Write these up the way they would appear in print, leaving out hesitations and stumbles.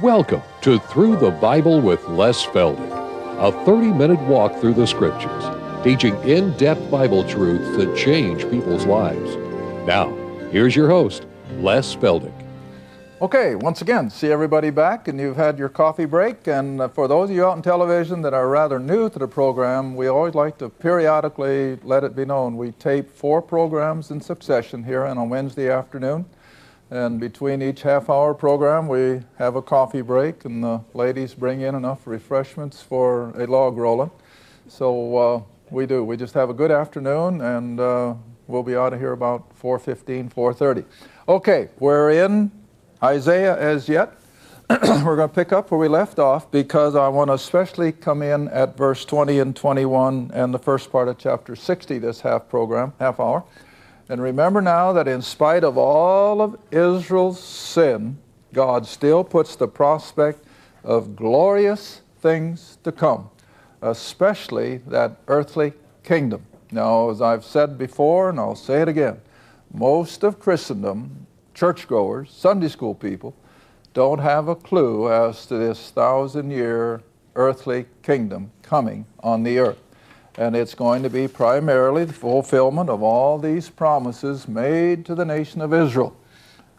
Welcome to Through the Bible with Les Feldick, a 30-minute walk through the Scriptures, teaching in-depth Bible truths that change people's lives. Now, here's your host, Les Feldick. Okay, once again, see everybody back, and you've had your coffee break. And for those of you out on television that are rather new to the program, we always like to periodically let it be known we tape 4 programs in succession here on a Wednesday afternoon. And between each half-hour program, we have a coffee break, and the ladies bring in enough refreshments for a log rolling. So we do. We just have a good afternoon, and we'll be out of here about 4:15, 4:30. Okay, we're in Isaiah as yet. We're going to pick up where we left off because I want to especially come in at verse 20 and 21 and the first part of chapter 60 this half hour. And remember now that in spite of all of Israel's sin, God still puts the prospect of glorious things to come, especially that earthly kingdom. Now, as I've said before, and I'll say it again, most of Christendom, churchgoers, Sunday school people, don't have a clue as to this 1,000-year earthly kingdom coming on the earth. And it's going to be primarily the fulfillment of all these promises made to the nation of Israel,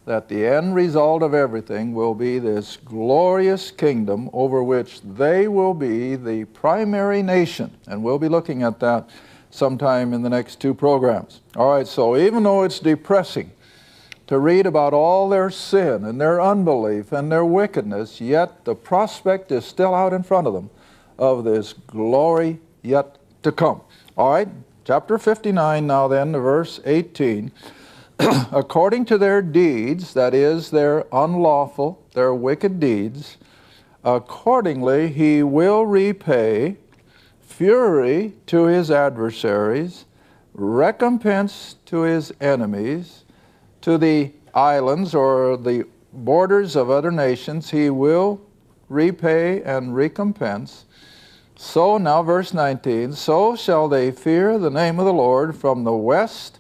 that the end result of everything will be this glorious kingdom over which they will be the primary nation. And we'll be looking at that sometime in the next 2 programs. All right, so even though it's depressing to read about all their sin and their unbelief and their wickedness, yet the prospect is still out in front of them of this glory yet to come. All right, chapter 59 now then, verse 18. According to their deeds, that is, their unlawful, their wicked deeds, accordingly he will repay fury to his adversaries, recompense to his enemies, to the islands or the borders of other nations he will repay and recompense. So now verse 19, so shall they fear the name of the Lord from the west,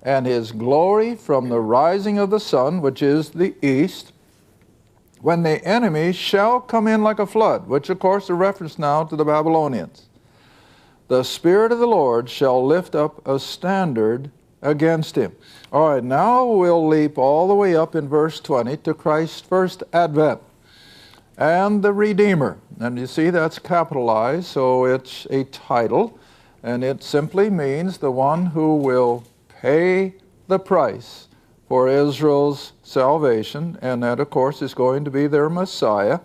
and his glory from the rising of the sun, which is the east, when the enemy shall come in like a flood, which of course is a reference now to the Babylonians. The Spirit of the Lord shall lift up a standard against him. All right, now we'll leap all the way up in verse 20 to Christ's first advent and the Redeemer. And you see that's capitalized, so it's a title, and it simply means the one who will pay the price for Israel's salvation, and that of course is going to be their Messiah.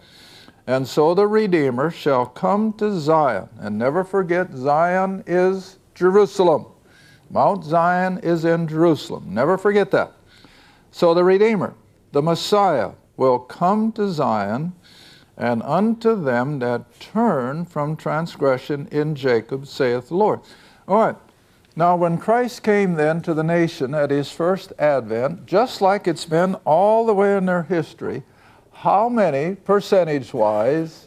And so the Redeemer shall come to Zion, and never forget Zion is Jerusalem. Mount Zion is in Jerusalem. Never forget that. So the Redeemer, the Messiah, will come to Zion, and unto them that turn from transgression in Jacob, saith the Lord. All right. Now, when Christ came then to the nation at his first advent, just like it's been all the way in their history, how many, percentage-wise,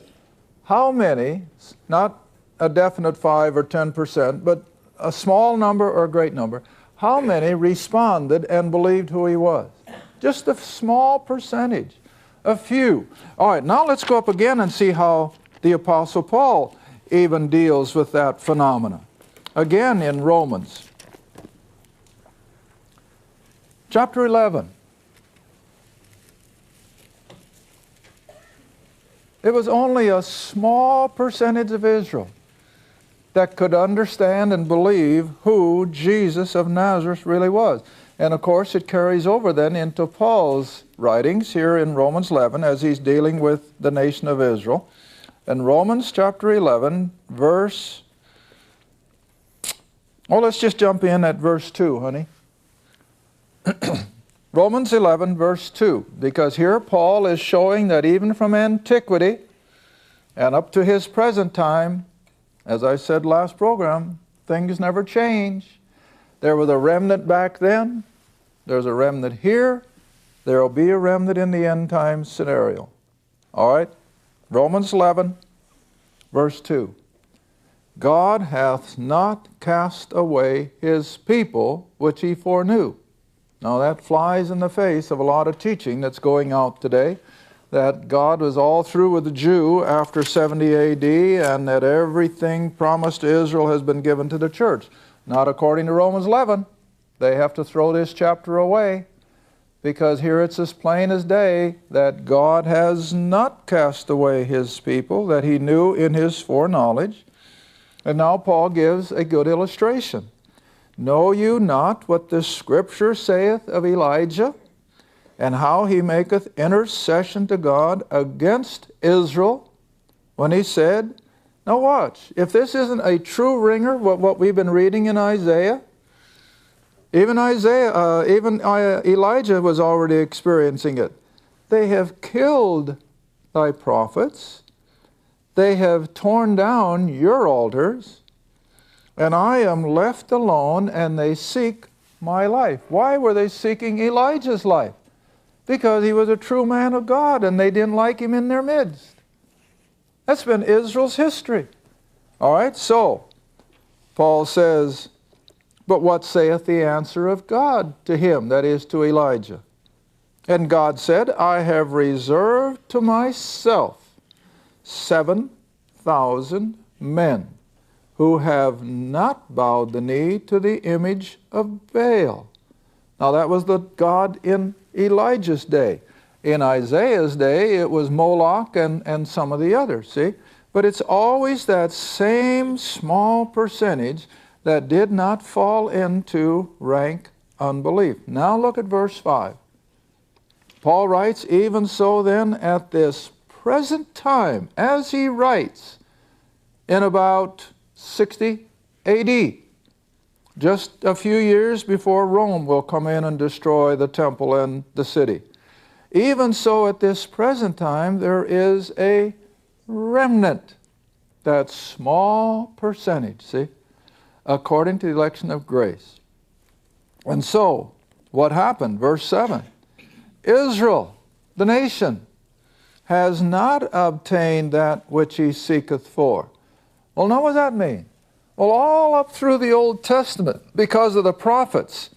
how many, not a definite 5 or 10%, but a small number or a great number, how many responded and believed who he was? Just a small percentage. A few. All right, now let's go up again and see how the Apostle Paul even deals with that phenomena. Again in Romans, chapter 11. It was only a small percentage of Israel that could understand and believe who Jesus of Nazareth really was. And of course it carries over then into Paul's writings here in Romans 11 as he's dealing with the nation of Israel. In Romans chapter 11, let's just jump in at verse 2, honey. Romans 11, verse 2, because here Paul is showing that even from antiquity and up to his present time, as I said last program, things never change. There was a remnant back then. There's a remnant here. There will be a remnant in the end time scenario. All right? Romans 11, verse 2. God hath not cast away his people which he foreknew. Now that flies in the face of a lot of teaching that's going out today that God was all through with the Jew after 70 AD and that everything promised to Israel has been given to the church. Not according to Romans 11. They have to throw this chapter away, because here it's as plain as day that God has not cast away His people that He knew in His foreknowledge. And now Paul gives a good illustration. Know you not what the Scripture saith of Elijah, and how he maketh intercession to God against Israel, when he said, now watch, if this isn't a true ringer, what we've been reading in Isaiah, even Elijah was already experiencing it. They have killed thy prophets, they have torn down your altars, and I am left alone, and they seek my life. Why were they seeking Elijah's life? Because he was a true man of God, and they didn't like him in their midst. That's been Israel's history. All right, so Paul says, but what saith the answer of God to him, that is, to Elijah? And God said, I have reserved to myself 7,000 men who have not bowed the knee to the image of Baal. Now that was the God in Elijah's day. In Isaiah's day, it was Moloch and some of the others, see? But it's always that same small percentage that did not fall into rank unbelief. Now look at verse 5. Paul writes, even so then at this present time, as he writes, in about 60 AD, just a few years before Rome will come in and destroy the temple and the city. Even so at this present time there is a remnant, that small percentage, see, according to the election of grace. And so, what happened? Verse 7, Israel, the nation, has not obtained that which he seeketh for. Well, now what does that mean? Well, all up through the Old Testament, because of the prophets,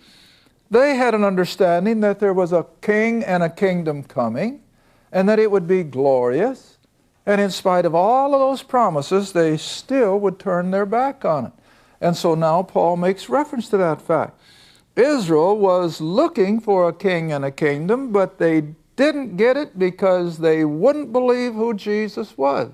they had an understanding that there was a king and a kingdom coming, and that it would be glorious. And in spite of all of those promises, they still would turn their back on it. And so now Paul makes reference to that fact. Israel was looking for a king and a kingdom, but they didn't get it because they wouldn't believe who Jesus was.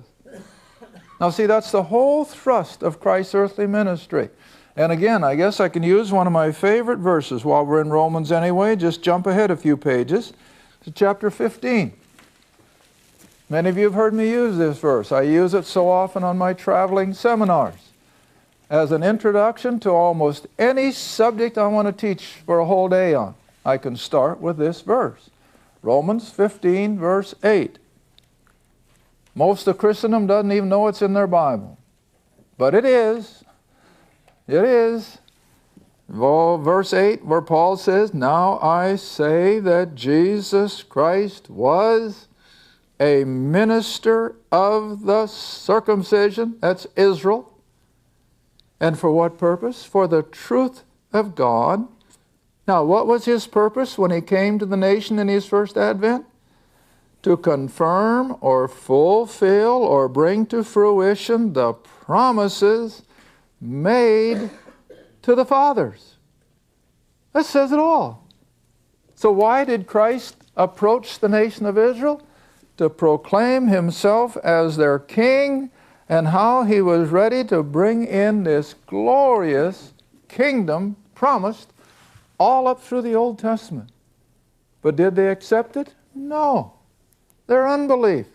Now see, that's the whole thrust of Christ's earthly ministry. And again, I guess I can use one of my favorite verses while we're in Romans anyway. Just jump ahead a few pages to chapter 15. Many of you have heard me use this verse. I use it so often on my traveling seminars as an introduction to almost any subject I want to teach for a whole day on. I can start with this verse. Romans 15, verse 8. Most of Christendom doesn't even know it's in their Bible. But it is. It is. Well, verse 8, where Paul says, now I say that Jesus Christ was a minister of the circumcision, that's Israel. And for what purpose? For the truth of God. Now, what was his purpose when he came to the nation in his first advent? To confirm or fulfill or bring to fruition the promises made to the fathers. That says it all. So why did Christ approach the nation of Israel? To proclaim himself as their king, and how he was ready to bring in this glorious kingdom promised all up through the Old Testament. But did they accept it? No. Their unbelief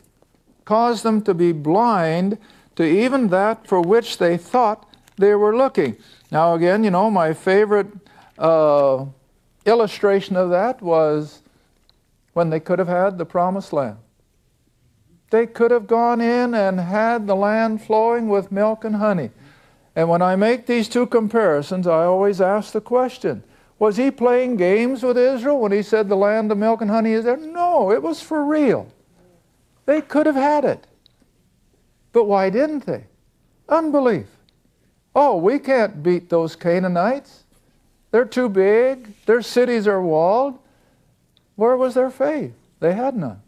caused them to be blind to even that for which they thought they were looking. Now again, you know, my favorite illustration of that was when they could have had the promised land. They could have gone in and had the land flowing with milk and honey. And when I make these two comparisons, I always ask the question, was he playing games with Israel when he said the land of milk and honey is there? No, it was for real. They could have had it. But why didn't they? Unbelief. Oh, we can't beat those Canaanites. They're too big. Their cities are walled. Where was their faith? They had none.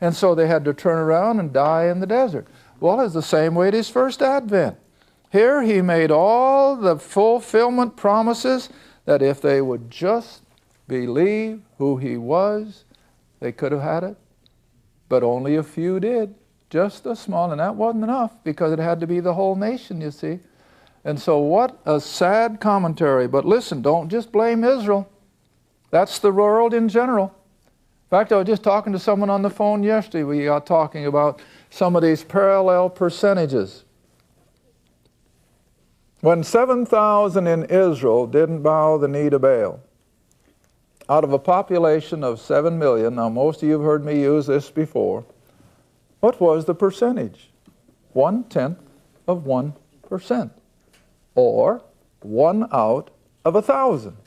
And so they had to turn around and die in the desert. Well, it's the same way at his first advent. Here he made all the fulfillment promises that if they would just believe who he was, they could have had it. But only a few did, just a small, and that wasn't enough because it had to be the whole nation, you see. And so what a sad commentary. But listen, don't just blame Israel. That's the world in general. In fact, I was just talking to someone on the phone yesterday. We got talking about some of these parallel percentages. When 7,000 in Israel didn't bow the knee to Baal, out of a population of 7 million, now most of you have heard me use this before, what was the percentage? 1/10 of 1%, or 1 out of 1,000.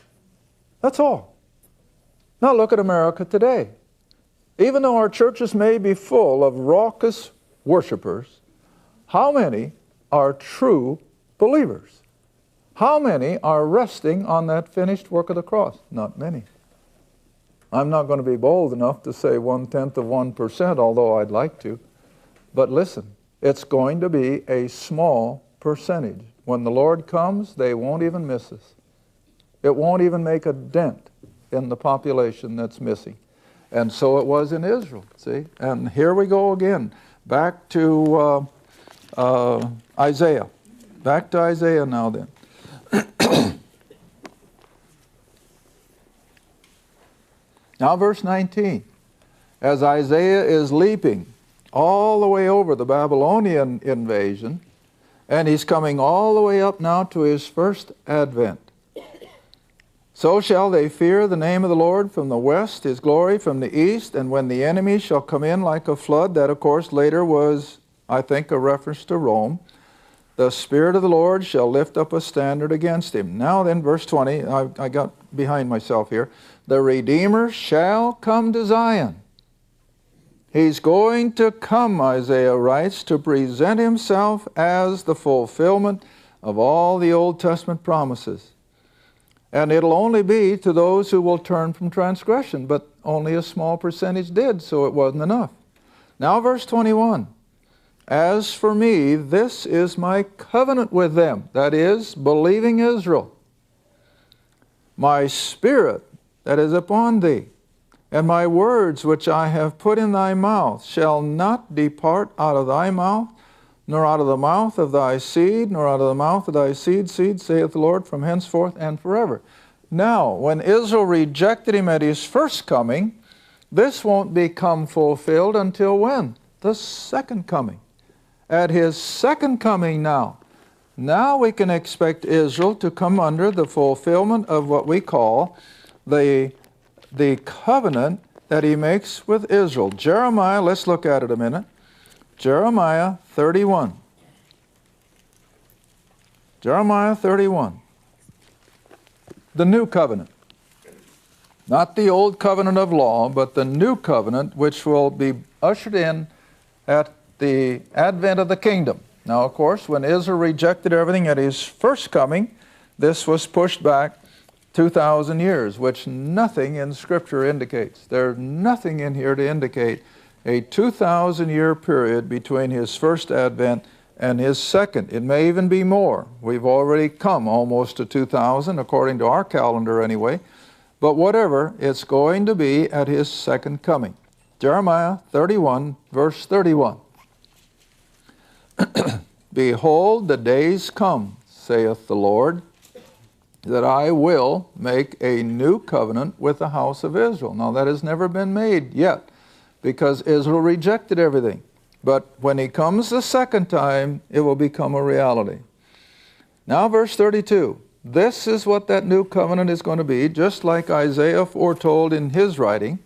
That's all. Now look at America today. Even though our churches may be full of raucous worshipers, how many are true believers? How many are resting on that finished work of the cross? Not many. I'm not going to be bold enough to say 1/10 of 1%, although I'd like to. But listen, it's going to be a small percentage. When the Lord comes, they won't even miss us. It won't even make a dent in the population that's missing. And so it was in Israel, see? And here we go again, back to Isaiah. Back to Isaiah now then. Now verse 19. As Isaiah is leaping all the way over the Babylonian invasion, and he's coming all the way up now to his first advent. So shall they fear the name of the Lord from the west, his glory from the east, and when the enemy shall come in like a flood, that of course later was, I think, a reference to Rome, the Spirit of the Lord shall lift up a standard against him. Now then, verse 20, I got behind myself here. The Redeemer shall come to Zion. He's going to come, Isaiah writes, to present himself as the fulfillment of all the Old Testament promises. And it'll only be to those who will turn from transgression, but only a small percentage did, so it wasn't enough. Now verse 21. As for me, this is my covenant with them, that is, believing Israel. My spirit that is upon thee, and my words which I have put in thy mouth shall not depart out of thy mouth, nor out of the mouth of thy seed, nor out of the mouth of thy seed's seed, saith the Lord, from henceforth and forever. Now, when Israel rejected him at his first coming, this won't become fulfilled until when? The second coming. At his second coming now we can expect Israel to come under the fulfillment of what we call the covenant that he makes with Israel. Jeremiah, let's look at it a minute. Jeremiah 31. Jeremiah 31. The new covenant. Not the old covenant of law, but the new covenant which will be ushered in at the advent of the kingdom. Now, of course, when Israel rejected everything at his first coming, this was pushed back 2,000 years, which nothing in Scripture indicates. There's nothing in here to indicate a 2,000-year period between his first advent and his second. It may even be more. We've already come almost to 2,000, according to our calendar anyway. But whatever, it's going to be at his second coming. Jeremiah 31, verse 31. Behold, the days come, saith the Lord, that I will make a new covenant with the house of Israel. Now that has never been made yet, because Israel rejected everything. But when he comes the second time, it will become a reality. Now verse 32. This is what that new covenant is going to be, just like Isaiah foretold in his writing.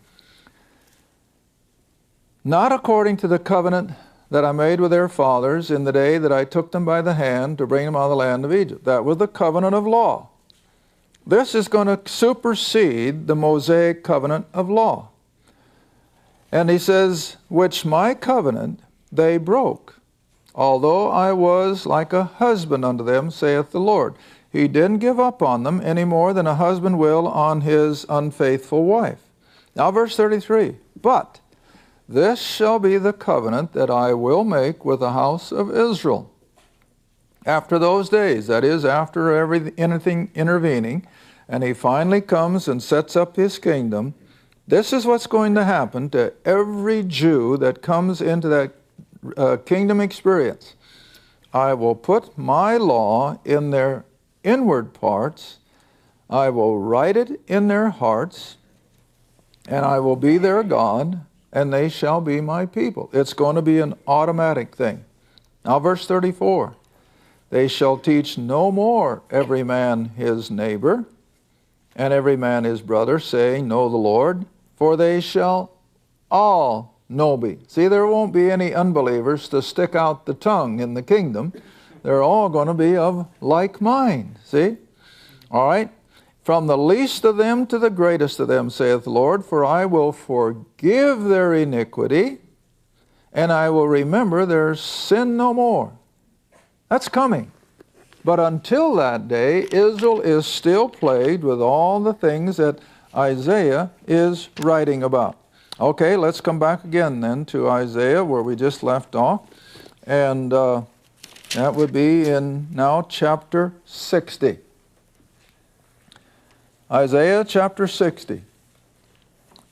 Not according to the covenant that I made with their fathers in the day that I took them by the hand to bring them out of the land of Egypt. That was the covenant of law. This is going to supersede the Mosaic covenant of law. And he says, which my covenant they broke, although I was like a husband unto them, saith the Lord. He didn't give up on them any more than a husband will on his unfaithful wife. Now verse 33, but This shall be the covenant that I will make with the house of Israel. After those days, that is, after anything intervening, and he finally comes and sets up his kingdom, this is what's going to happen to every Jew that comes into that kingdom experience. I will put my law in their inward parts, I will write it in their hearts, and I will be their God, and they shall be my people. It's going to be an automatic thing. Now verse 34. They shall teach no more every man his neighbor, and every man his brother, saying, Know the Lord, for they shall all know me. See, there won't be any unbelievers to stick out the tongue in the kingdom. They're all going to be of like mind. See? All right? From the least of them to the greatest of them, saith the Lord, for I will forgive their iniquity, and I will remember their sin no more. That's coming. But until that day, Israel is still plagued with all the things that Isaiah is writing about. Okay, let's come back again then to Isaiah where we just left off. And that would be in now chapter 60. Isaiah chapter 60.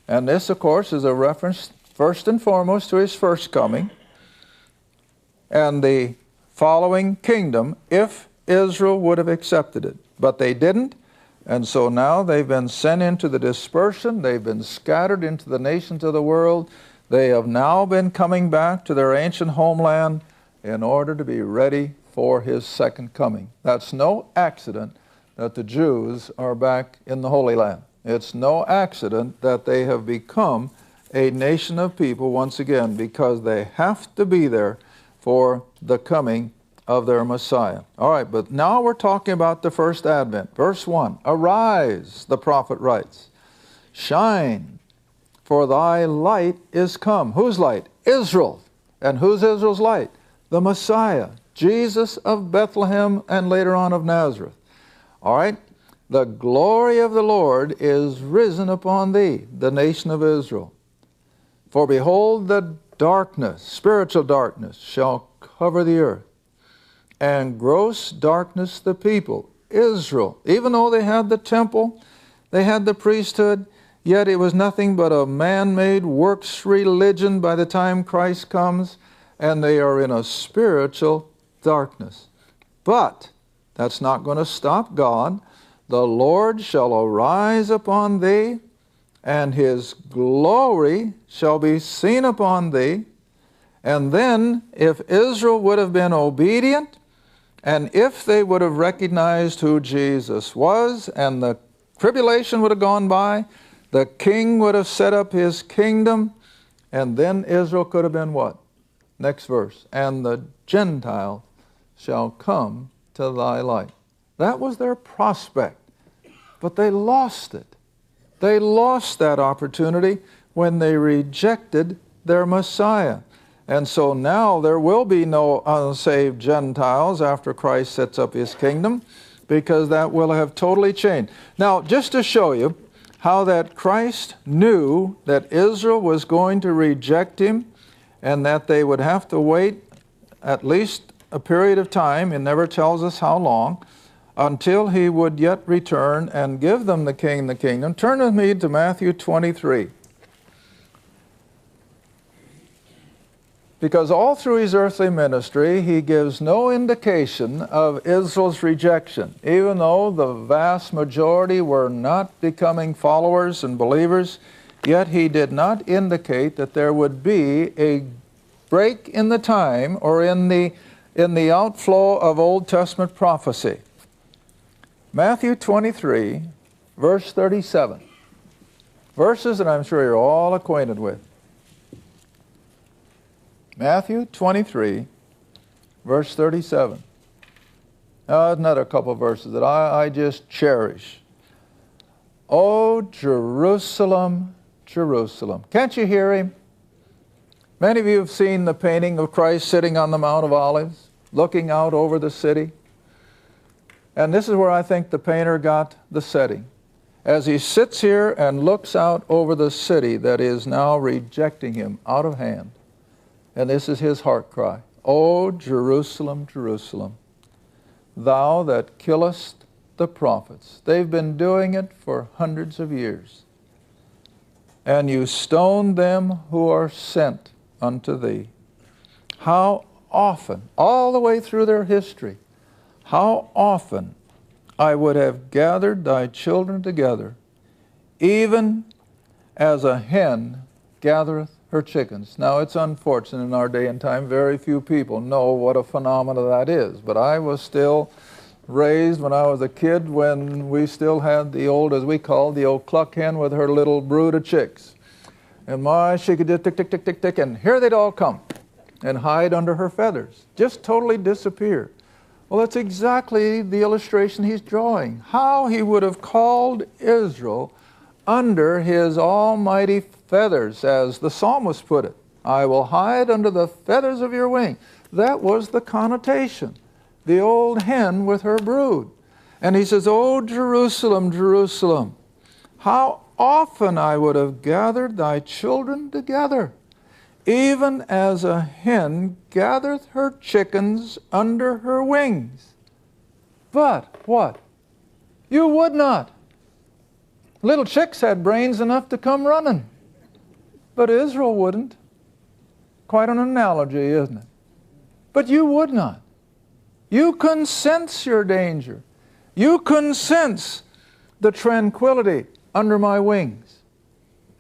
And this, of course, is a reference first and foremost to his first coming and the following kingdom if Israel would have accepted it. But they didn't, and so now they've been sent into the dispersion. They've been scattered into the nations of the world. They have now been coming back to their ancient homeland in order to be ready for his second coming. That's no accident that the Jews are back in the Holy Land. It's no accident that they have become a nation of people once again, because they have to be there for the coming of their Messiah. All right, but now we're talking about the first advent. Verse 1, Arise, the prophet writes, Shine, for thy light is come. Whose light? Israel. And who's Israel's light? The Messiah, Jesus of Bethlehem and later on of Nazareth. All right, the glory of the Lord is risen upon thee, the nation of Israel. For behold, the darkness, spiritual darkness, shall cover the earth, and gross darkness the people. Israel, even though they had the temple, they had the priesthood, yet it was nothing but a man-made works religion by the time Christ comes, and they are in a spiritual darkness. But that's not going to stop God. The Lord shall arise upon thee, and his glory shall be seen upon thee. And then, if Israel would have been obedient, and if they would have recognized who Jesus was, and the tribulation would have gone by, the king would have set up his kingdom, and then Israel could have been what? Next verse. And the Gentile shall come to thy light. That was their prospect. But they lost it. They lost that opportunity when they rejected their Messiah. And so now there will be no unsaved Gentiles after Christ sets up his kingdom, because that will have totally changed. Now, just to show you how that Christ knew that Israel was going to reject him and that they would have to wait at least a period of time, it never tells us how long, until he would yet return and give them the king the kingdom. Turn with me to Matthew 23. Because all through his earthly ministry, he gives no indication of Israel's rejection. Even though the vast majority were not becoming followers and believers, yet he did not indicate that there would be a break in the time or in the outflow of Old Testament prophecy. Matthew 23, verse 37. Verses that I'm sure you're all acquainted with. Matthew 23, verse 37. Another couple of verses that I just cherish. Oh, Jerusalem, Jerusalem. Can't you hear him? Many of you have seen the painting of Christ sitting on the Mount of Olives, looking out over the city. And this is where I think the painter got the setting. as he sits here and looks out over the city that is now rejecting him out of hand. And this is his heart cry. O Jerusalem, Jerusalem, thou that killest the prophets. They've been doing it for hundreds of years. And you stone them who are sent unto thee. How often, all the way through their history, how often I would have gathered thy children together, even as a hen gathereth her chickens. Now, it's unfortunate in our day and time, very few people know what a phenomenon that is. But I was still raised when I was a kid when we still had the old, as we called, the old cluck hen with her little brood of chicks. And my, she could just tick, tick, tick, tick, tick, and here they'd all come and hide under her feathers. Just totally disappear. Well, that's exactly the illustration he's drawing. How he would have called Israel under his almighty feathers, as the psalmist put it. I will hide under the feathers of your wing. That was the connotation. The old hen with her brood. And he says, O Jerusalem, Jerusalem, how often I would have gathered thy children together, even as a hen gathereth her chickens under her wings. But what? You would not. Little chicks had brains enough to come running, but Israel wouldn't. Quite an analogy, isn't it? But you would not. You couldn't sense your danger. You couldn't sense the tranquility under my wings.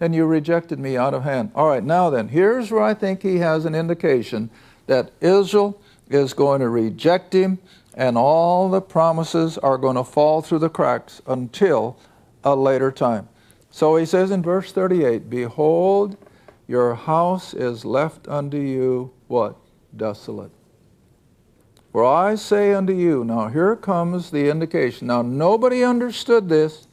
And you rejected me out of hand. All right, now then, here's where I think he has an indication that Israel is going to reject him, and all the promises are going to fall through the cracks until a later time. So he says in verse 38, behold, your house is left unto you, what? Desolate. For I say unto you, now here comes the indication. Now nobody understood this.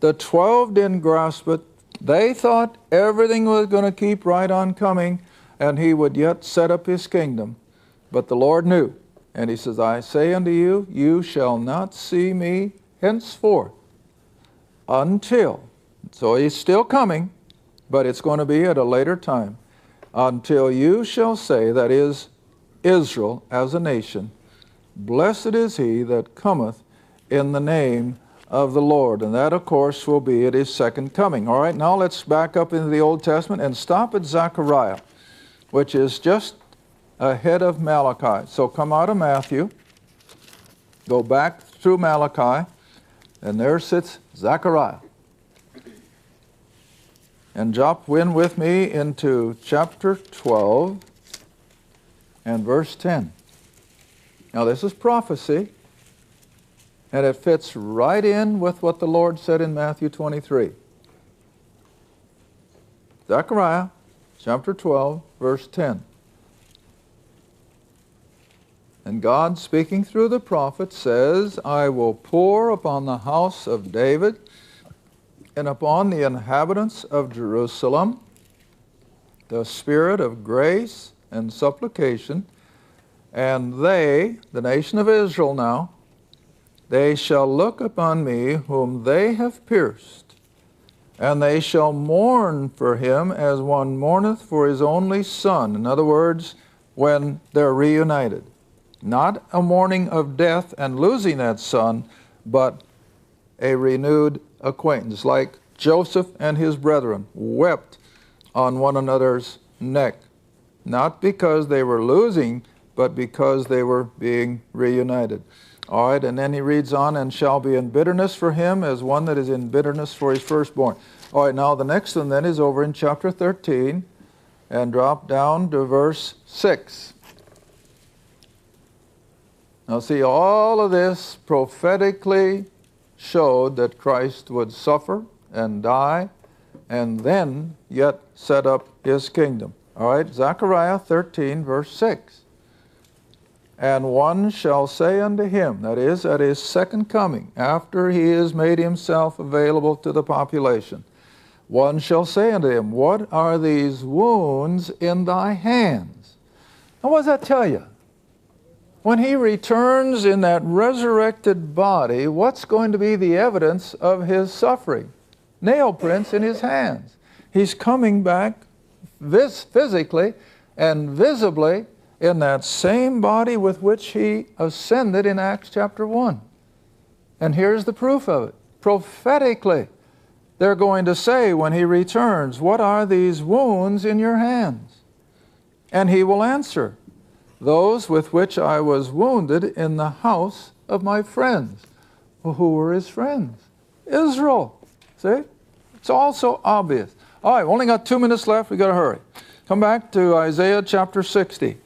The 12 didn't grasp it. They thought everything was going to keep right on coming, and he would yet set up his kingdom. But the Lord knew. And he says, I say unto you, you shall not see me henceforth until, so he's still coming, but it's going to be at a later time, until you shall say, that is, Israel as a nation, blessed is he that cometh in the name of the Lord. And that, of course, will be at his second coming. All right, now let's back up into the Old Testament and stop at Zechariah, which is just ahead of Malachi. So come out of Matthew, go back through Malachi, and there sits Zechariah. And drop in with me into chapter 12 and verse 10. Now this is prophecy, and it fits right in with what the Lord said in Matthew 23. Zechariah chapter 12, verse 10. And God, speaking through the prophet, says, I will pour upon the house of David and upon the inhabitants of Jerusalem the spirit of grace and supplication, and they, the nation of Israel now, they shall look upon me whom they have pierced, and they shall mourn for him as one mourneth for his only son. In other words, when they're reunited. Not a mourning of death and losing that son, but a renewed acquaintance, like Joseph and his brethren wept on one another's neck, not because they were losing, but because they were being reunited. All right, and then he reads on, and shall be in bitterness for him as one that is in bitterness for his firstborn. All right, now the next one then is over in chapter 13, and drop down to verse 6. Now see, all of this prophetically showed that Christ would suffer and die, and then yet set up his kingdom. All right, Zechariah 13, verse 6. And one shall say unto him, that is, at his second coming, after he has made himself available to the population, one shall say unto him, what are these wounds in thy hands? Now what does that tell you? When he returns in that resurrected body, what's going to be the evidence of his suffering? Nail prints in his hands. He's coming back physically and visibly in that same body with which he ascended in Acts chapter 1. And here's the proof of it. Prophetically, they're going to say when he returns, "What are these wounds in your hands?" And he will answer, "Those with which I was wounded in the house of my friends." Well, who were his friends? Israel. See? It's all so obvious. All right, we only got 2 minutes left. We've got to hurry. Come back to Isaiah chapter 60.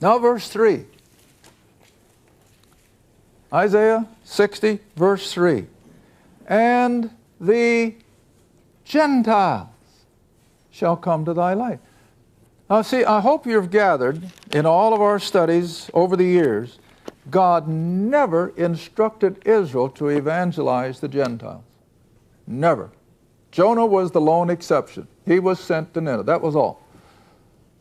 Now verse 3. Isaiah 60, verse 3. "And the Gentiles shall come to thy light." Now see, I hope you've gathered in all of our studies over the years, God never instructed Israel to evangelize the Gentiles. Never. Jonah was the lone exception. He was sent to Nineveh. That was all.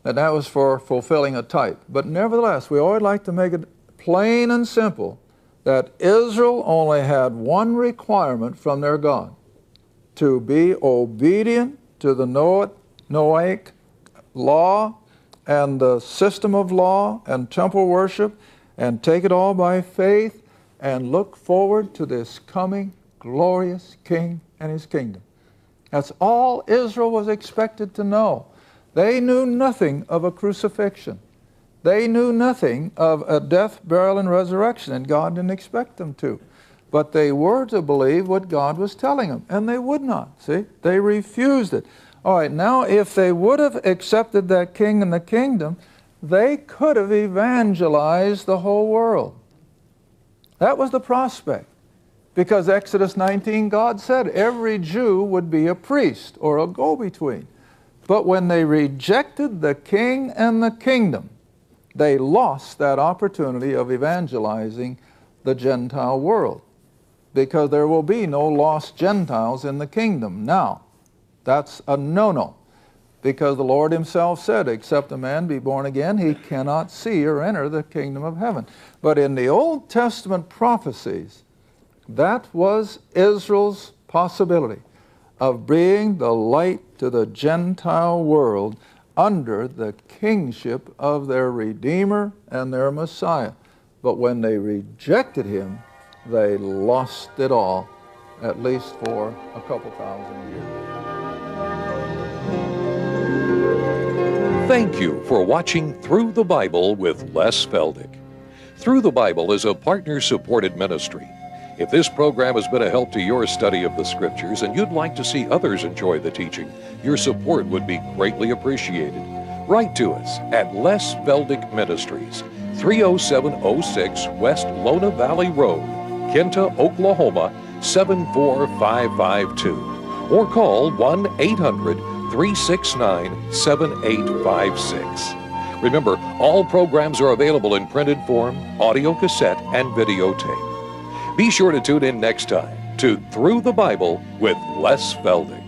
And that was for fulfilling a type. But nevertheless, we always like to make it plain and simple that Israel only had one requirement from their God: to be obedient to the Noahic law and the system of law and temple worship, and take it all by faith and look forward to this coming glorious King and his kingdom. That's all Israel was expected to know. They knew nothing of a crucifixion. They knew nothing of a death, burial, and resurrection, and God didn't expect them to. But they were to believe what God was telling them, and they would not. See? They refused it. All right, now if they would have accepted that king and the kingdom, they could have evangelized the whole world. That was the prospect. Because Exodus 19, God said every Jew would be a priest or a go-between. But when they rejected the king and the kingdom, they lost that opportunity of evangelizing the Gentile world. Because there will be no lost Gentiles in the kingdom now. That's a no-no. Because the Lord himself said, except a man be born again, he cannot see or enter the kingdom of heaven. But in the Old Testament prophecies, that was Israel's possibility of being the light to the Gentile world under the kingship of their Redeemer and their Messiah. But when they rejected him, they lost it all, at least for a couple thousand years. Thank you for watching Through the Bible with Les Feldick. Through the Bible is a partner-supported ministry. If this program has been a help to your study of the Scriptures and you'd like to see others enjoy the teaching, your support would be greatly appreciated. Write to us at Les Feldick Ministries, 30706 West Lona Valley Road, Kinta, Oklahoma, 74552. Or call 1-800-369-7856. Remember, all programs are available in printed form, audio cassette, and videotape. Be sure to tune in next time to Through the Bible with Les Feldick.